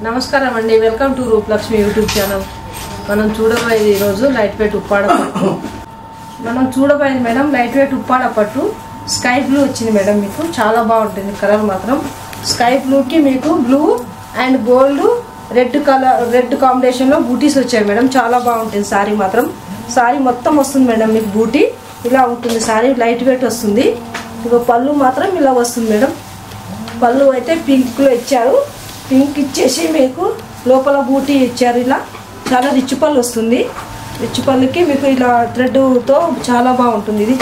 నమస్కారం అండి, welcome to Rupalakshmi YouTube channel. మనం చూడబోయేది ఈరోజు లైట్ వెయిట్ ఉప్పాడ పట్టు. మేడం లైట్ వెయిట్ ఉప్పాడ పట్టు స్కై బ్లూ వచ్చింది మేడం. మీకు చాలా బాగుంటుంది కలర్ మాత్రం. స్కై బ్లూకి మీకు బ్లూ అండ్ గోల్డ్ రెడ్ కాంబినేషన్లో బూటీస్ వచ్చాయి మేడం. చాలా బాగుంటుంది సారీ మాత్రం. సారీ మొత్తం వస్తుంది మేడం మీకు బూటీ ఇలా ఉంటుంది. సారీ లైట్ వెయిట్ వస్తుంది. ఇక పళ్ళు మాత్రం ఇలా వస్తుంది మేడం. పళ్ళు అయితే పింక్లో ఇచ్చారు. పింక్ ఇచ్చేసి మీకు లోపల బూటీ ఇచ్చారు. ఇలా చాలా రిచ్ పళ్ళు వస్తుంది. రిచ్ పళ్ళుకి మీకు ఇలా థ్రెడ్తో చాలా బాగుంటుంది. ఇది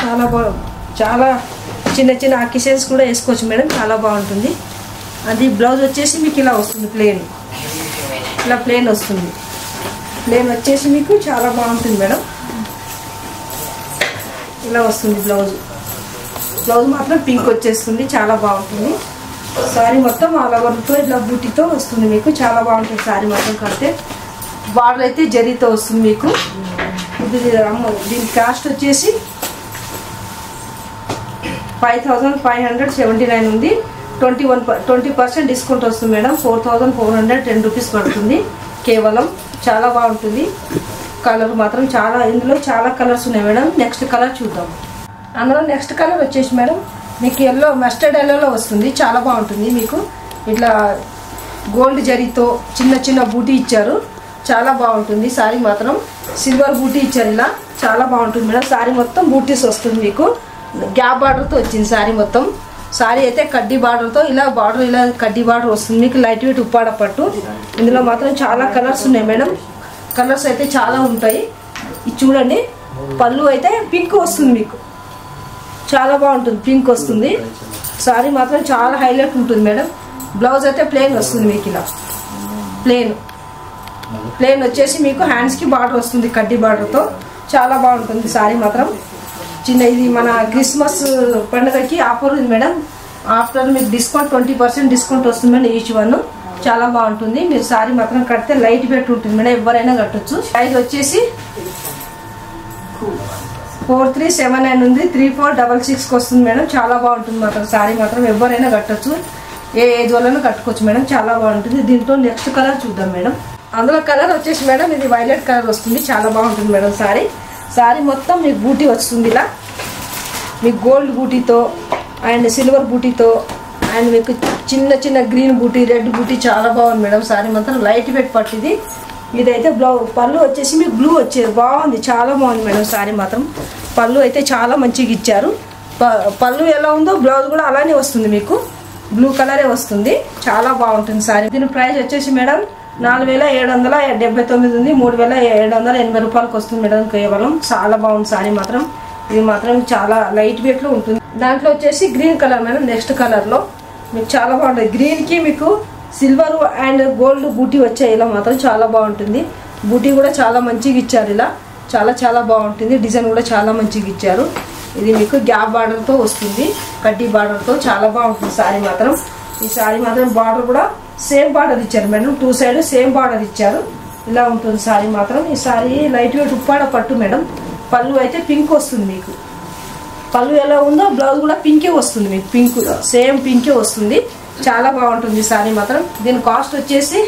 చాలా చిన్న చిన్న అకిషన్స్ కూడా వేసుకోవచ్చు మేడం. చాలా బాగుంటుంది. అది బ్లౌజ్ వచ్చేసి మీకు ఇలా వస్తుంది. ఇలా ప్లెయిన్ వస్తుంది. ప్లెయిన్ వచ్చేసి మీకు చాలా బాగుంటుంది మేడం. ఇలా వస్తుంది బ్లౌజ్ మాత్రం పింక్ వచ్చేస్తుంది. చాలా బాగుంటుంది. సారీ మొత్తం ఆల్ ఓవర్తో ఇట్లా బూటీతో వస్తుంది మీకు. చాలా బాగుంటుంది సారీ మొత్తం కడితే. బార్డర్ అయితే జరీతో వస్తుంది మీకు. దీని కాస్ట్ వచ్చేసి 5579 ఉంది. 20% డిస్కౌంట్ వస్తుంది మేడం. 4410 రూపీస్ పడుతుంది కేవలం. చాలా బాగుంటుంది. కలర్ మాత్రం ఇందులో చాలా కలర్స్ ఉన్నాయి మేడం. నెక్స్ట్ కలర్ చూద్దాం. అందులో నెక్స్ట్ కలర్ వచ్చేసి మేడం మీకు ఎల్లో, మస్టర్డ్ ఎల్లోలో వస్తుంది. చాలా బాగుంటుంది మీకు. ఇట్లా గోల్డ్ జరీతో చిన్న చిన్న బూటీ ఇచ్చారు. చాలా బాగుంటుంది సారీ మాత్రం. సిల్వర్ బూటీ ఇచ్చారు. ఇలా చాలా బాగుంటుంది మేడం. సారీ మొత్తం బూటీస్ వస్తుంది మీకు. గ్యాప్ బార్డర్తో వచ్చింది సారీ మొత్తం. సారీ అయితే కడ్డీ బార్డర్తో ఇలా కడ్డీ బార్డర్ వస్తుంది మీకు. లైట్ వెయిట్ ఉప్పాడ పట్టు. ఇందులో మాత్రం చాలా కలర్స్ ఉన్నాయి మేడం. కలర్స్ అయితే చాలా ఉంటాయి. ఇది చూడండి. పళ్ళు అయితే పింక్ వస్తుంది మీకు. చాలా బాగుంటుంది. పింక్ వస్తుంది. సారీ మాత్రం చాలా హైలైట్ ఉంటుంది మేడం. బ్లౌజ్ అయితే ప్లెయిన్ వస్తుంది మీకు. ఇలా ప్లెయిన్ వచ్చేసి మీకు హ్యాండ్స్కి బార్డర్ వస్తుంది కడ్డీ బార్డర్తో. చాలా బాగుంటుంది సారీ మాత్రం. ఇది మన క్రిస్మస్ పండుగకి ఆఫర్ ఉంది మేడం. ఆఫ్టర్ మీకు డిస్కౌంట్ 20% డిస్కౌంట్ వస్తుంది మేడం ఈచ్ వన్. చాలా బాగుంటుంది. మీరు సారీ మాత్రం కడితే లైట్ వెయిట్ ఉంటుంది మేడం. ఎవరైనా కట్టొచ్చు. ప్రైస్ వచ్చేసి 4379 ఉంది. 3466 వస్తుంది మేడం. చాలా బాగుంటుంది మాత్రం సారీ మాత్రం. ఎవరైనా కట్టొచ్చు. ఏ ఏజ్ వాళ్ళైనా కట్టుకోవచ్చు మేడం. చాలా బాగుంటుంది. దీంట్లో నెక్స్ట్ కలర్ చూద్దాం మేడం. అందులో కలర్ వచ్చేసి మేడం ఇది వైలెట్ కలర్ వస్తుంది. చాలా బాగుంటుంది మేడం సారీ మొత్తం మీకు బూటీ వస్తుంది. ఇలా మీకు గోల్డ్ బూటీతో అండ్ సిల్వర్ బూటీతో అండ్ మీకు చిన్న చిన్న గ్రీన్ బూటీ, రెడ్ బూటీ చాలా బాగుంది మేడం. సారీ మాత్రం లైట్ వెయిట్ పట్టిది. ఇదైతే పళ్ళు వచ్చేసి మీకు బ్లూ వచ్చేది. బాగుంది. చాలా బాగుంది మేడం సారీ మాత్రం. పళ్ళు అయితే చాలా మంచిగా ఇచ్చారు. పళ్ళు ఎలా ఉందో బ్లౌజ్ కూడా అలానే వస్తుంది మీకు. బ్లూ కలరే వస్తుంది. చాలా బాగుంటుంది సారీ. దీని ప్రైస్ వచ్చేసి మేడం 4779 ఉంది. 3780 రూపాయలకు వస్తుంది మేడం కేవలం. చాలా బాగుంది సారీ మాత్రం. ఇది మాత్రం చాలా లైట్ వెయిట్లో ఉంటుంది. దాంట్లో వచ్చేసి గ్రీన్ కలర్ మేడం. నెక్స్ట్ కలర్లో మీకు చాలా బాగుంటుంది. గ్రీన్కి మీకు సిల్వర్ అండ్ గోల్డ్ బూటీ వచ్చాయి. ఇలా మాత్రం చాలా బాగుంటుంది. బూటీ కూడా చాలా మంచిగా ఇచ్చారు. ఇలా చాలా బాగుంటుంది. డిజైన్ కూడా చాలా మంచిగా ఇచ్చారు. ఇది మీకు గ్యాప్ బార్డర్తో వస్తుంది. కడ్డీ బార్డర్తో చాలా బాగుంటుంది సారీ మాత్రం. ఈ సారీ మాత్రం బార్డర్ కూడా సేమ్ బార్డర్ ఇచ్చారు మేడం. 2 సైడ్ సేమ్ బార్డర్ ఇచ్చారు. ఇలా ఉంటుంది సారీ మాత్రం. ఈ సారీ లైట్ వెయిట్ ఉప్పాడ పట్టు మేడం. పళ్ళు అయితే పింక్ వస్తుంది మీకు. పళ్ళు ఎలా ఉందో బ్లౌజ్ కూడా పింకే వస్తుంది మీకు. పింక్ సేమ్ పింకే వస్తుంది. చాలా బాగుంటుంది సారీ మాత్రం. దీని కాస్ట్ వచ్చేసి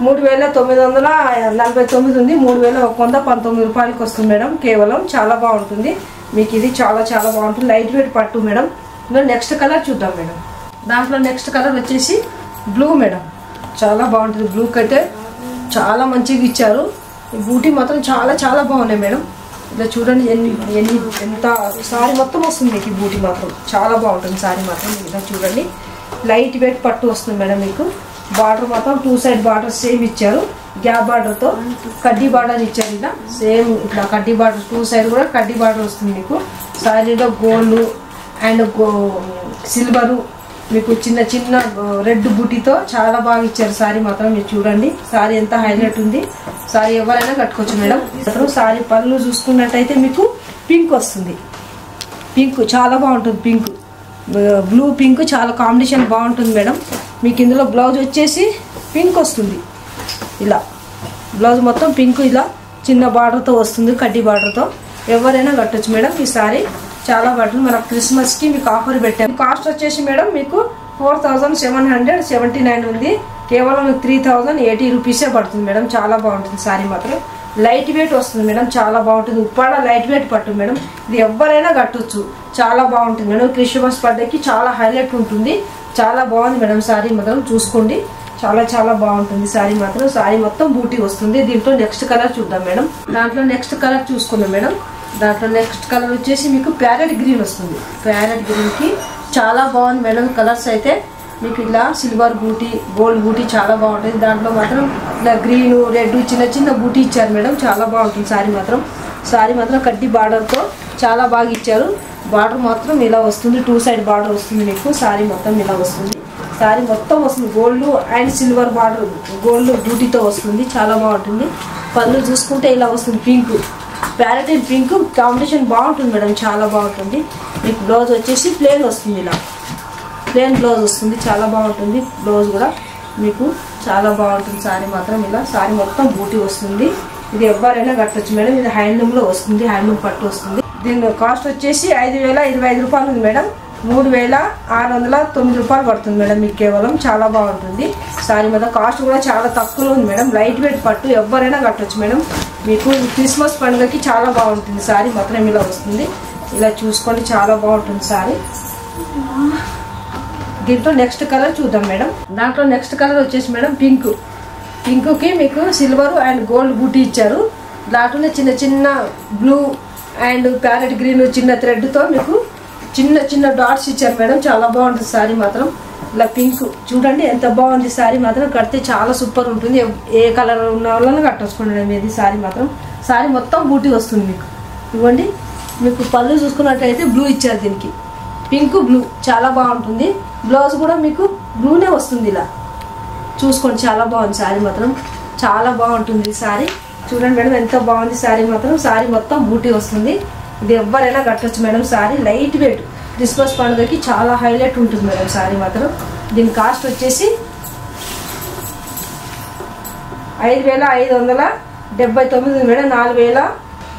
3949 ఉంది. 3119 రూపాయలకి వస్తుంది మేడం కేవలం. చాలా బాగుంటుంది మీకు. ఇది చాలా బాగుంటుంది. లైట్ వెయిట్ పట్టు మేడం. నెక్స్ట్ కలర్ చూద్దాం మేడం. దాంట్లో నెక్స్ట్ కలర్ వచ్చేసి బ్లూ మేడం. చాలా బాగుంటుంది. బ్లూకి అయితే చాలా మంచిగా ఇచ్చారు. ఈ బూటీ మాత్రం చాలా బాగున్నాయి మేడం. ఇలా చూడండి ఎంత సారీ మొత్తం వస్తుంది మీకు. ఈ బూటీ మాత్రం చాలా బాగుంటుంది సారీ మాత్రం. ఇలా చూడండి. లైట్ వెయిట్ పట్టు వస్తుంది మేడం మీకు. బార్డర్ మాత్రం 2 సైడ్ బార్డర్ సేమ్ ఇచ్చారు. గ్యాప్ బార్డర్తో కడ్డీ బార్డర్ ఇచ్చారు. ఇలా సేమ్ ఇట్లా కడ్డీ బార్డర్ 2 సైడ్ కూడా కడ్డీ బార్డర్ వస్తుంది మీకు. సారీలో గోల్డ్ అండ్ సిల్వరు మీకు చిన్న రెడ్ బూటీతో చాలా బాగా ఇచ్చారు సారీ మాత్రం. మీరు చూడండి సారీ ఎంత హైలైట్ ఉంది. సారీ ఎవరైనా కట్టుకోవచ్చు మేడం. సారీ పళ్ళు చూసుకున్నట్టయితే మీకు పింక్ వస్తుంది. పింక్ చాలా బాగుంటుంది. పింక్ బ్లూ పింక్ చాలా కాంబినేషన్ బాగుంటుంది మేడం. మీకు ఇందులో బ్లౌజ్ వచ్చేసి పింక్ వస్తుంది. ఇలా బ్లౌజ్ మొత్తం పింక్ ఇలా చిన్న బార్డర్తో వస్తుంది. కడ్డీ బార్డర్తో ఎవరైనా కట్టొచ్చు మేడం. ఈ సారీ చాలా బట్టలు మన క్రిస్మస్ కి మీకు ఆఫర్ పెట్టాము. కాస్ట్ వచ్చేసి మేడం మీకు 4779 ఉంది. కేవలం 3080 రూపీసే పడుతుంది మేడం. చాలా బాగుంటుంది సారీ మాత్రం. లైట్ వెయిట్ వస్తుంది మేడం, చాలా బాగుంటుంది. ఉప్పాడ లైట్ వెయిట్ పట్టు మేడం, ఇది ఎవరైనా కట్టొచ్చు, చాలా బాగుంటుంది మేడం. క్రిస్మస్ పండుగకి చాలా హైలైట్ ఉంటుంది, చాలా బాగుంది మేడం. సారీ మాత్రం చూసుకోండి, చాలా చాలా బాగుంటుంది సారీ మాత్రం. సారీ మొత్తం బూటీ వస్తుంది. దీంట్లో నెక్స్ట్ కలర్ చూద్దాం మేడం. దాంట్లో నెక్స్ట్ కలర్ చూసుకుందాం మేడం. దాంట్లో నెక్స్ట్ కలర్ వచ్చేసి మీకు ప్యారెట్ గ్రీన్ వస్తుంది. ప్యారెట్ గ్రీన్ కి చాలా బాగుంది మేడం. కలర్స్ అయితే మీకు ఇలా సిల్వర్ బూటీ, గోల్డ్ బూటీ చాలా బాగుంటుంది. దాంట్లో మాత్రం ఇలా గ్రీన్, రెడ్ చిన్న చిన్న బూటీ ఇచ్చారు మేడం, చాలా బాగుంటుంది సారీ మాత్రం. సారీ మాత్రం కడ్డీ బార్డర్తో చాలా బాగా ఇచ్చారు. బార్డర్ మాత్రం ఇలా వస్తుంది, 2 సైడ్ బార్డర్ వస్తుంది మీకు. సారీ మొత్తం ఇలా వస్తుంది. సారీ మొత్తం వస్తుంది gold and silver border, gold బూటీతో వస్తుంది, చాలా బాగుంటుంది. పళ్ళు చూసుకుంటే ఇలా వస్తుంది, pink, parrot and pink combination బాగుంటుంది మేడం, చాలా బాగుంటుంది. మీకు బ్లౌజ్ వచ్చేసి ప్లెయిన్ వస్తుంది, ఇలా ప్లెయిన్ బ్లౌజ్ వస్తుంది, చాలా బాగుంటుంది. బ్లౌజ్ కూడా మీకు చాలా బాగుంటుంది. సారీ మాత్రం ఇలా సారీ మొత్తం బూటీ వస్తుంది. ఇది ఎవరైనా కట్టొచ్చు మేడం. ఇది హ్యాండ్లూమ్లో వస్తుంది, హ్యాండ్లూమ్ పట్టు వస్తుంది. దీని కాస్ట్ వచ్చేసి 5025 రూపాయలు ఉంది మేడం. 3609 రూపాయలు పడుతుంది మేడం మీకు కేవలం. చాలా బాగుంటుంది సారీ మొత్తం. కాస్ట్ కూడా చాలా తక్కువలో ఉంది మేడం. లైట్ వెయిట్ పట్టు ఎవరైనా కట్టొచ్చు మేడం. మీకు క్రిస్మస్ పండుగకి చాలా బాగుంటుంది. సారీ మాత్రం ఇలా వస్తుంది, ఇలా చూసుకోండి, చాలా బాగుంటుంది సారీ. దీంట్లో నెక్స్ట్ కలర్ చూద్దాం మేడం. దాంట్లో నెక్స్ట్ కలర్ వచ్చేసి మేడం పింక్. పింక్కి మీకు సిల్వర్ అండ్ గోల్డ్ బూటీ ఇచ్చారు. దాంట్లోనే చిన్న చిన్న బ్లూ అండ్ ప్యారెట్ గ్రీన్ చిన్న థ్రెడ్తో మీకు చిన్న చిన్న డాట్స్ ఇచ్చారు మేడం, చాలా బాగుంటుంది సారీ మాత్రం. ఇలా పింక్ చూడండి ఎంత బాగుంది సారీ మాత్రం. కడితే చాలా సూపర్ ఉంటుంది. ఏ కలర్ ఉన్న వాళ్ళని కట్టేసుకోండి ఇది సారీ మాత్రం. సారీ మొత్తం బూటీ వస్తుంది మీకు. ఇవ్వండి, మీకు పళ్ళు చూసుకున్నట్టయితే బ్లూ ఇచ్చారు దీనికి, పింక్ బ్లూ, చాలా బాగుంటుంది. బ్లౌజ్ కూడా మీకు బ్లూనే వస్తుంది, ఇలా చూసుకోండి, చాలా బాగుంది సారీ మాత్రం. చాలా బాగుంటుంది సారీ. చూడండి మేడం ఎంత బాగుంది సారీ మాత్రం. సారీ మొత్తం బూటీ వస్తుంది. ఇది ఎవరైనా కట్టొచ్చు madam. Sorry light weight, Christmas పండుగకి చాలా హైలైట్ ఉంటుంది మేడం సారీ మాత్రం. దీని కాస్ట్ వచ్చేసి 5579 మేడం.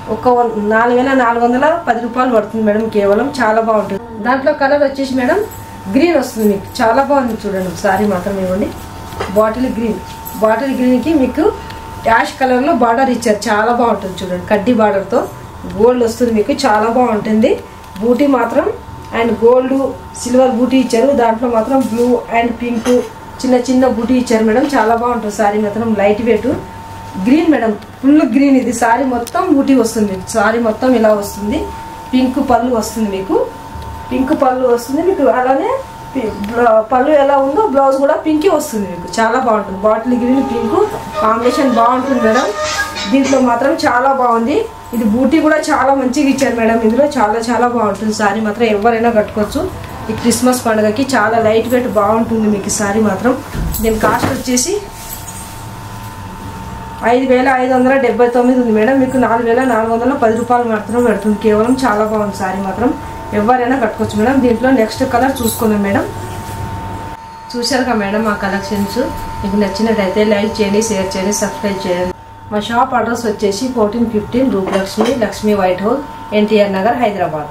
4410 రూపాయలు పడుతుంది మేడం కేవలం. చాలా బాగుంటుంది. దాంట్లో కలర్ వచ్చేసి మేడం గ్రీన్ వస్తుంది మీకు, చాలా బాగుంది చూడండి సారీ మాత్రం. ఇవ్వండి, బాటిల్ గ్రీన్. బాటిల్ గ్రీన్కి మీకు యాష్ కలర్లో బార్డర్ ఇచ్చారు, చాలా బాగుంటుంది చూడండి. కడ్డీ బార్డర్తో గోల్డ్ వస్తుంది మీకు, చాలా బాగుంటుంది. బూటీ మాత్రం అండ్ గోల్డ్ సిల్వర్ బూటీ ఇచ్చారు. దాంట్లో మాత్రం బ్లూ అండ్ పింక్ చిన్న చిన్న బూటీ ఇచ్చారు మేడం, చాలా బాగుంటుంది సారీ మాత్రం. Light weight green madam, full green. ఇది సారీ మొత్తం బూటీ వస్తుంది. సారీ మొత్తం ఇలా వస్తుంది. పింక్ పళ్ళు వస్తుంది మీకు, పింక్ పళ్ళు వస్తుంది మీకు. అలానే పళ్ళు ఎలా ఉందో బ్లౌజ్ కూడా పింక్ వస్తుంది మీకు, చాలా బాగుంటుంది. బాటిల్ గ్రీన్ పింక్ కాంబినేషన్ బాగుంటుంది మేడం. దీంట్లో మాత్రం చాలా బాగుంది. ఇది బూటీ కూడా చాలా మంచిగా ఇచ్చారు మేడం. ఇందులో చాలా చాలా బాగుంటుంది సారీ మాత్రం. ఎవరైనా కట్టుకోవచ్చు ఈ క్రిస్మస్ పండుగకి. చాలా లైట్ వెయిట్ బాగుంటుంది మీకు సారీ మాత్రం. దీని కాస్ట్ వచ్చేసి 5579 ఉంది మేడం. మీకు 4410 రూపాయలు మాత్రం పెడుతుంది కేవలం. చాలా బాగుంది సారీ మాత్రం. ఎవరైనా కట్టుకోవచ్చు మేడం. దీంట్లో నెక్స్ట్ కలర్ చూసుకుందాం మేడం. చూశారుగా మేడం మా కలెక్షన్స్. మీకు నచ్చినట్టయితే లైక్ చేయండి, షేర్ చేయండి, సబ్స్క్రైబ్ చేయండి. మా షాప్ అడ్రస్ వచ్చేసి 1415 రూపలక్ష్మి, లక్ష్మీ వైట్ హౌస్, ఎన్టీఆర్ నగర్, హైదరాబాద్.